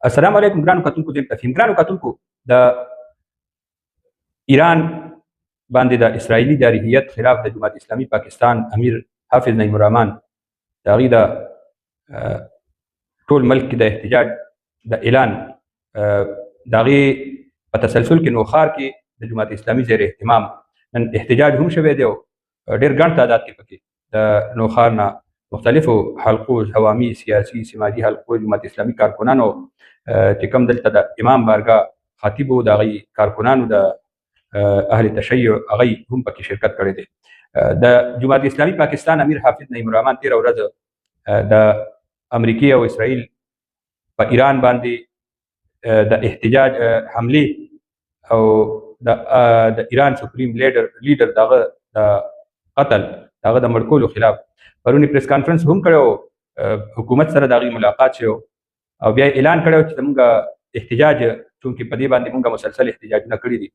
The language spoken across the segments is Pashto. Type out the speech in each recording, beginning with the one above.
السلام علیکم ګرانو کتونکو د تفهیم ګرانو کتونکو د ایران باندې د اسرائیلي جارحیت خلاف د جماعت اسلامي پاکستان امیر حافظ نعیم الرحمن د هغې د ټول ملک کې د احتجاج د اعلان د هغې په تسلسل کې نوښار کې د جماعت اسلامي زیر اهتمام نن احتجاج هم شوی دی او ډېر ګڼ تعداد کې پکې د نوښار نه مختلفو حلقو عوامي سیاسي سماجي حلقو جماعت اسلامي کارکنانو چې کوم دلته د امام بارګاه خطیب و د هغې کارکنانو د اهل تشیع هغوی هم پکې شرکت کړی دی. د جماعت اسلامي پاکستان امیر حافظ نعیم الرحمن تېره ورځ د امریکې او اسرائیل په ایران باندې د احتجاج حملې او د ایران سپریم لیډر دغه د قتل دغه د مړ کولو خلاف پرونی پریس کانفرنس هم کړی حکومت سره د هغې ملاقات شوی او بیا اعلان کړی چې زموږ احتجاج چونکې په دې باندې موږ مسلسل احتجاجونه کړي دي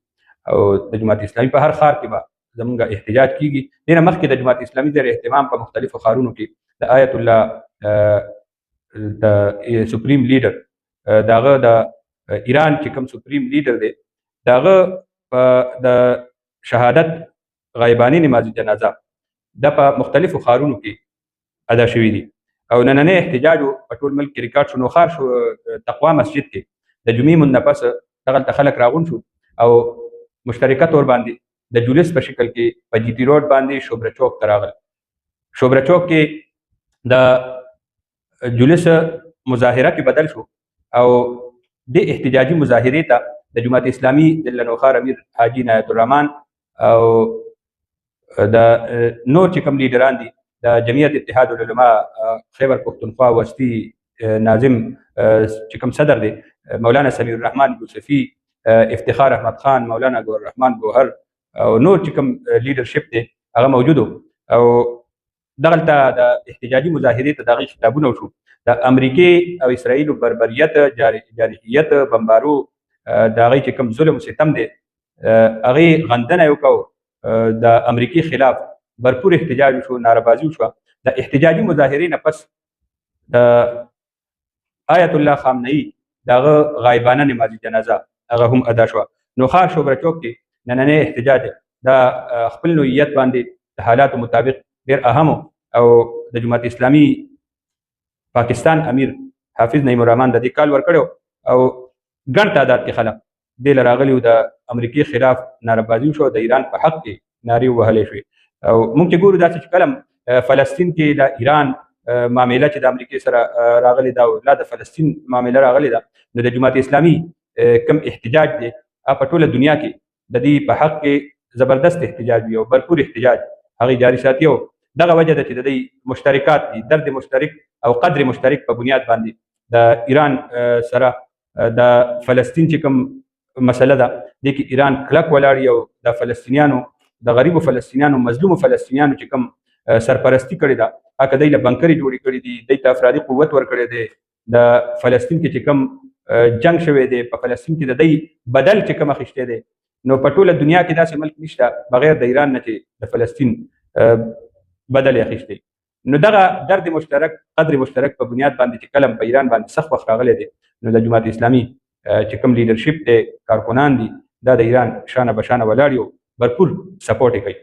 او د جماعت اسلامي په هر ښار کې به زموږ احتجاج کیږي. دې نه مخکې د جماعت اسلامي زیر اهتمام په مختلفو ښارونو کې د آیت الله د سپریم لیډر د هغه د ایران چې کوم سپریم لیډر دی د هغه د شهادت غایباني نماز جنازه د په مختلفو ښارونو کې ادا شوي دي او نننی احتجاج په ټول ملک کې ریکارډ شو. نوښار شو تقوا مسجد کې د جمعې مونځ نه پس دغلته خلک راغونډ شو او مشترکه طور باندې د جلوس په شکل کې په جي ټي روډ باندې شوبره چوک ته راغل. شوبره چوک کې د جلوس مظاهره کې بدل شو او د احتجاجي مظاهرې ته د جماعت اسلامي د نوښار امیر حاجي عنایت الرحمن او د نور چې کوم لیډران دي د جمعیت اتحاد العلماء خیبر پښتونخوا وسطي ناظم چې کوم صدر دی مولانا سمیر الرحمن یوسفي افتخار احمد خان مولانا ګور الرحمن ګوهر او نور چې کوم لیډرشپ دی هغه موجود او دغلته د احتجاجي مظاهرې ته د هغې خطابونه وشو. د امریکې او اسرائیلو بربریت جارحیت بمبارو د هغې چې کوم ظلم و ستم دی هغې غندنه یې وکړو د امریکې خلاف برپور احتجاج وشو ناربازي وشوه. د احتجاجي مظاهرې نه پس د آیت الله خامنه‌ای د هغه غایبانه نماز جنازه هغه هم ادا شوه. نوښار شوبره چوک کې نننی احتجاج د خپل نوعیت باندې د حالاتو مطابق ډېر اهم او د جماعت اسلامي پاکستان امیر حافظ نعیم الرحمن د دې کال ورکړی او ګڼ تعداد کې خلک دې له راغلي د امریکې خلاف ناربازي وشوه د ایران په حق کې نارې ووهلی شوې او موږ چې ګورو داسې چې کله فلسطین کې د ایران معامله چې د امریکې سره راغلې ده او لا د فلسطین معامله راغلې ده نو د جماعت اسلامي کم احتجاج دی په ټوله دنیا کې د دې په حق کې زبردست احتجاج وي او برپور احتجاج هغې جاري ساتي او دغه وجه ده چې د دې مشترکات دي درد مشترک او قدر مشترک په بنیاد باندې د ایران سره د فلسطین چې کوم مسله ده دې کې ایران کلک ولاړ او د فلسطینیانو د غریبو فلسطینیانو مظلومو فلسطینیانو چې کوم سرپرستی کړې ده هغه دوی له بنکرې جوړې کړي دي دوی ته افرادي قوت ورکړی دی د فلسطین کې چې کوم جنگ شوی دی په فلسطین کې د دوی بدل چې کوم اخیستی دی نو په ټوله دنیا کې داسې ملک نشته بغیر د ایران نه چې د فلسطین بدل یې اخیستی. نو دغه درد مشترک قدر مشترک په بنیاد باندې چې کله په ایران باندې سخت وخت راغلی دی نو د جماعت اسلامي چې کوم لیډرشپ دی کارکنان دي دا د ایران شانه بشانه ولاړ یو برپور سپورټ یې کوي.